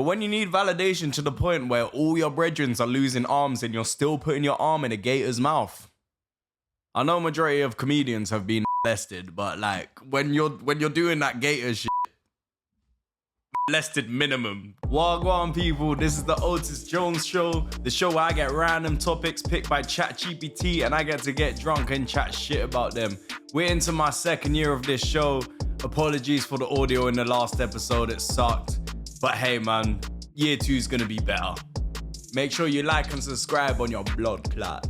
But when you need validation to the point where all your brethren are losing arms and you're still putting your arm in a gator's mouth. I know majority of comedians have been molested, but like when you're doing that gator shit, molested minimum. Wagwan people, this is the Otis Jones show, the show where I get random topics picked by ChatGPT and I get to get drunk and chat shit about them. We're into my second year of this show. Apologies for the audio in the last episode, it sucked. But hey man, year 2 is gonna be better. Make sure you like and subscribe on your blood clot.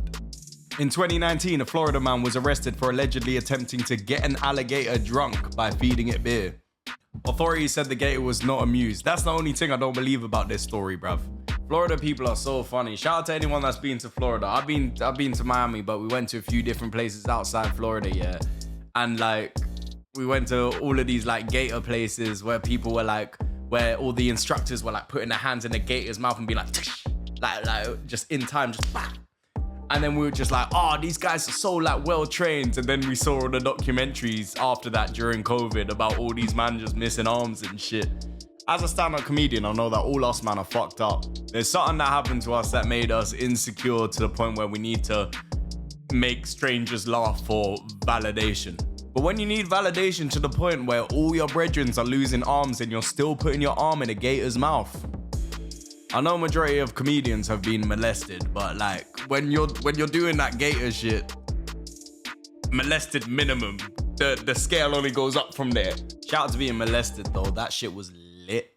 In 2019, a Florida man was arrested for allegedly attempting to get an alligator drunk by feeding it beer. Authorities said the gator was not amused. That's the only thing I don't believe about this story, bruv. Florida people are so funny. Shout out to anyone that's been to Florida. I've been to Miami, but we went to a few different places outside Florida, yeah. And like, we went to all of these like gator places where people were like, where all the instructors were like putting their hands in the gator's mouth and be like, like just in time, just bah. And then we were just like, oh, these guys are so like well trained. And then we saw all the documentaries after that during COVID about all these man just missing arms and shit. As a stand-up comedian, I know that all us man are fucked up. There's something that happened to us that made us insecure to the point where we need to make strangers laugh for validation. But when you need validation to the point where all your brethren are losing arms and you're still putting your arm in a gator's mouth. I know majority of comedians have been molested, but like when you're doing that gator shit, molested minimum. The scale only goes up from there. Shout out to being molested though, that shit was lit.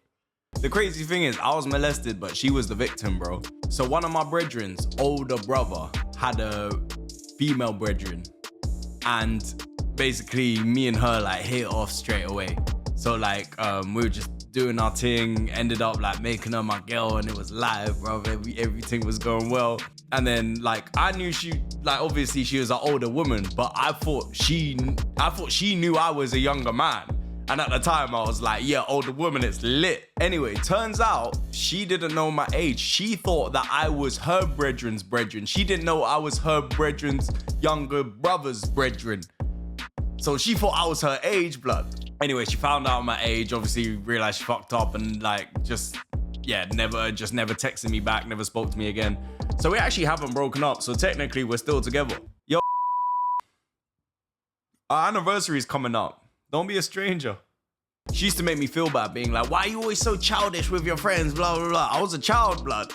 The crazy thing is I was molested, but she was the victim, bro. So one of my brethren's older brother had a female brethren, and basically me and her like hit it off straight away. So like we were just doing our thing, ended up like making her my girl, and it was live, bro. Everything was going well. And then like I knew she, like obviously she was an older woman, but I thought she knew I was a younger man. And at the time I was like, yeah, older woman, it's lit. Anyway, turns out she didn't know my age. She thought that I was her brethren's brethren. She didn't know I was her brethren's younger brother's brethren. So she thought I was her age, blood. Anyway, she found out my age, obviously realized she fucked up and like never texted me back, never spoke to me again. So we actually haven't broken up, so technically we're still together. Yo, our anniversary is coming up. Don't be a stranger. She used to make me feel bad, being like, why are you always so childish with your friends, blah, blah, blah. I was a child, blood.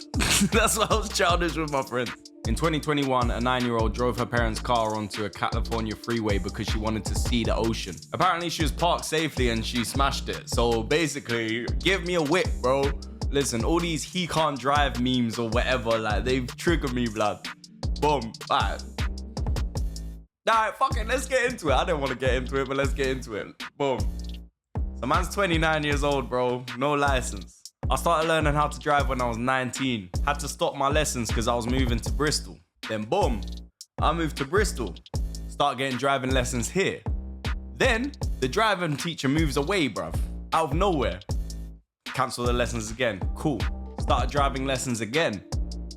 That's why I was childish with my friends. In 2021, a 9-year-old drove her parents' car onto a California freeway because she wanted to see the ocean. Apparently, she was parked safely and she smashed it. So basically, give me a whip, bro. Listen, all these he can't drive memes or whatever, like they've triggered me, blood. Boom. Alright, fuck it, let's get into it. I don't want to get into it, but let's get into it. Boom. So man's 29 years old, bro. No license. I started learning how to drive when I was 19. Had to stop my lessons because I was moving to Bristol. Then boom, I moved to Bristol. Start getting driving lessons here. Then the driving teacher moves away, bruv. Out of nowhere. Cancel the lessons again. Cool. Started driving lessons again.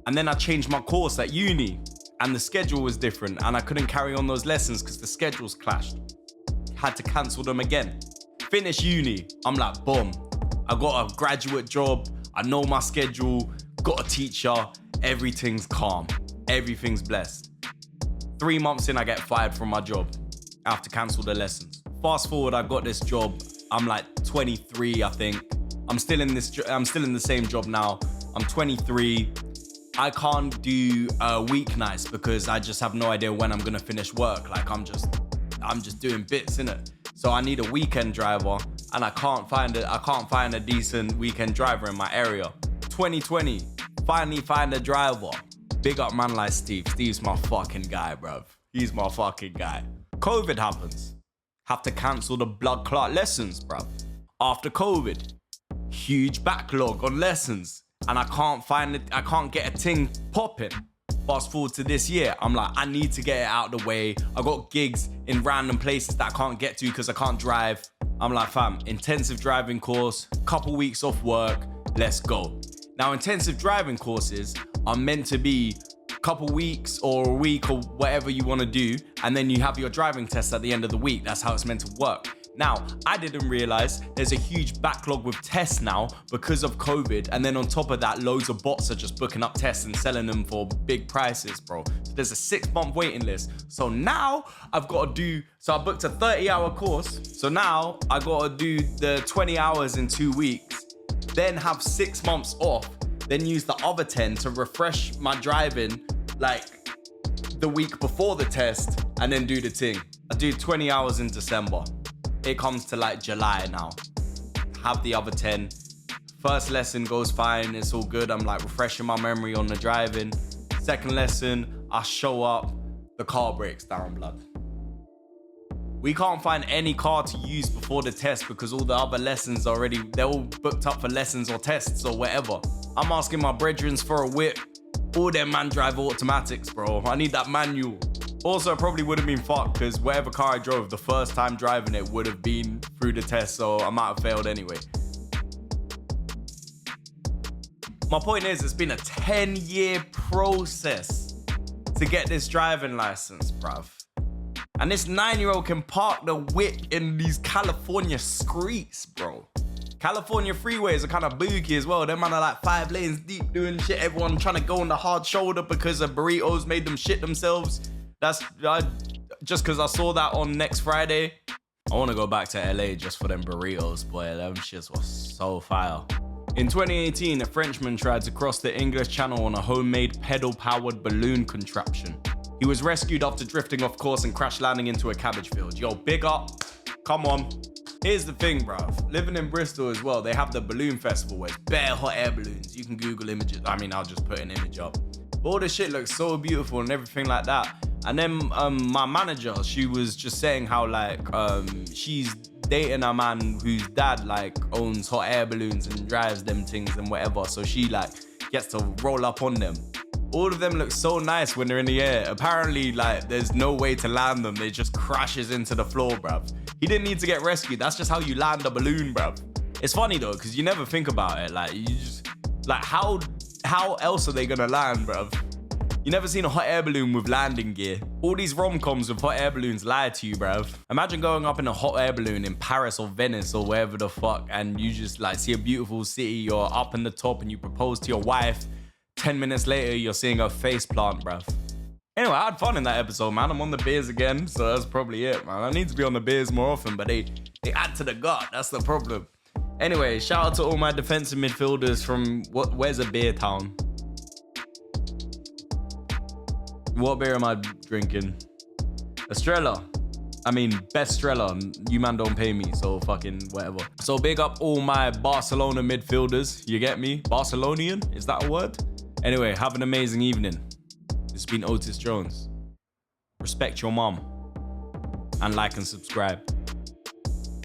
And then I changed my course at uni. And the schedule was different. And I couldn't carry on those lessons because the schedules clashed. Had to cancel them again. Finish uni. I'm like, boom. I got a graduate job, I know my schedule, got a teacher, everything's calm, everything's blessed. 3 months in, I get fired from my job. I have to cancel the lessons. Fast forward, I got this job. I'm like 23, I think. I'm still in the same job now. I'm 23. I can't do weeknights because I just have no idea when I'm gonna finish work. Like I'm just doing bits, innit? So I need a weekend driver, and I can't find a decent weekend driver in my area. 2020, finally find a driver. Big up man like Steve. Steve's my fucking guy, bruv. He's my fucking guy. COVID happens. Have to cancel the blood clot lessons, bruv. After COVID, huge backlog on lessons, and I can't get a thing popping. Fast forward to this year, I'm like, I need to get it out of the way. I got gigs in random places that I can't get to because I can't drive. I'm like, fam, intensive driving course, couple weeks off work, let's go. Now, intensive driving courses are meant to be a couple weeks or a week or whatever you want to do, and then you have your driving test at the end of the week. That's how it's meant to work. Now, I didn't realize there's a huge backlog with tests now because of COVID. And then on top of that, loads of bots are just booking up tests and selling them for big prices, bro. So there's a 6-month waiting list. So now I've got to do, so I booked a 30-hour course. So now I got to do the 20 hours in 2 weeks, then have 6 months off, then use the other 10 to refresh my driving like the week before the test, and then do the thing. I do 20 hours in December. It comes to like July now. Have the other 10. First lesson goes fine, it's all good. I'm like refreshing my memory on the driving. Second lesson, I show up, the car breaks down, blood. We can't find any car to use before the test because all the other lessons already, they're all booked up for lessons or tests or whatever. I'm asking my brethrens for a whip. All them man drive automatics, bro. I need that manual. Also, it probably would have been fucked because whatever car I drove, the first time driving it would have been through the test, so I might have failed anyway. My point is, it's been a 10-year process to get this driving license, bruv. And this 9-year-old can park the whip in these California streets, bro. California freeways are kind of boogie as well. Them man are like 5 lanes deep doing shit. Everyone trying to go on the hard shoulder because the burritos made them shit themselves. That's just because I saw that on next Friday. I want to go back to LA just for them burritos, boy. Them shits was so fire. In 2018, a Frenchman tried to cross the English Channel on a homemade pedal-powered balloon contraption. He was rescued after drifting off course and crash landing into a cabbage field. Yo, big up. Come on. Here's the thing, bruv. Living in Bristol as well, they have the balloon festival where it's bare hot air balloons. You can Google images. I mean, I'll just put an image up. But all this shit looks so beautiful and everything like that. And then my manager, she was just saying how like she's dating a man whose dad like owns hot air balloons and drives them things and whatever. So she like gets to roll up on them. All of them look so nice when they're in the air. Apparently, like, there's no way to land them. It just crashes into the floor, bruv. He didn't need to get rescued. That's just how you land a balloon, bruv. It's funny though, because you never think about it. Like, you just, like, how else are they gonna land, bruv? You never seen a hot air balloon with landing gear. All these rom-coms with hot air balloons lie to you, bruv. Imagine going up in a hot air balloon in Paris or Venice or wherever the fuck, and you just like see a beautiful city, you're up in the top and you propose to your wife. 10 minutes later, you're seeing a face plant, bruv. Anyway, I had fun in that episode, man. I'm on the beers again, so that's probably it, man. I need to be on the beers more often, but they add to the gut. That's the problem. Anyway, shout out to all my defensive midfielders from, where's a beer town? What beer am I drinking? Estrella. I mean, Bestrella. You man don't pay me, so fucking whatever. So big up all my Barcelona midfielders. You get me? Barcelonian? Is that a word? Anyway, have an amazing evening. This has been Otis Jones. Respect your mom. And like and subscribe.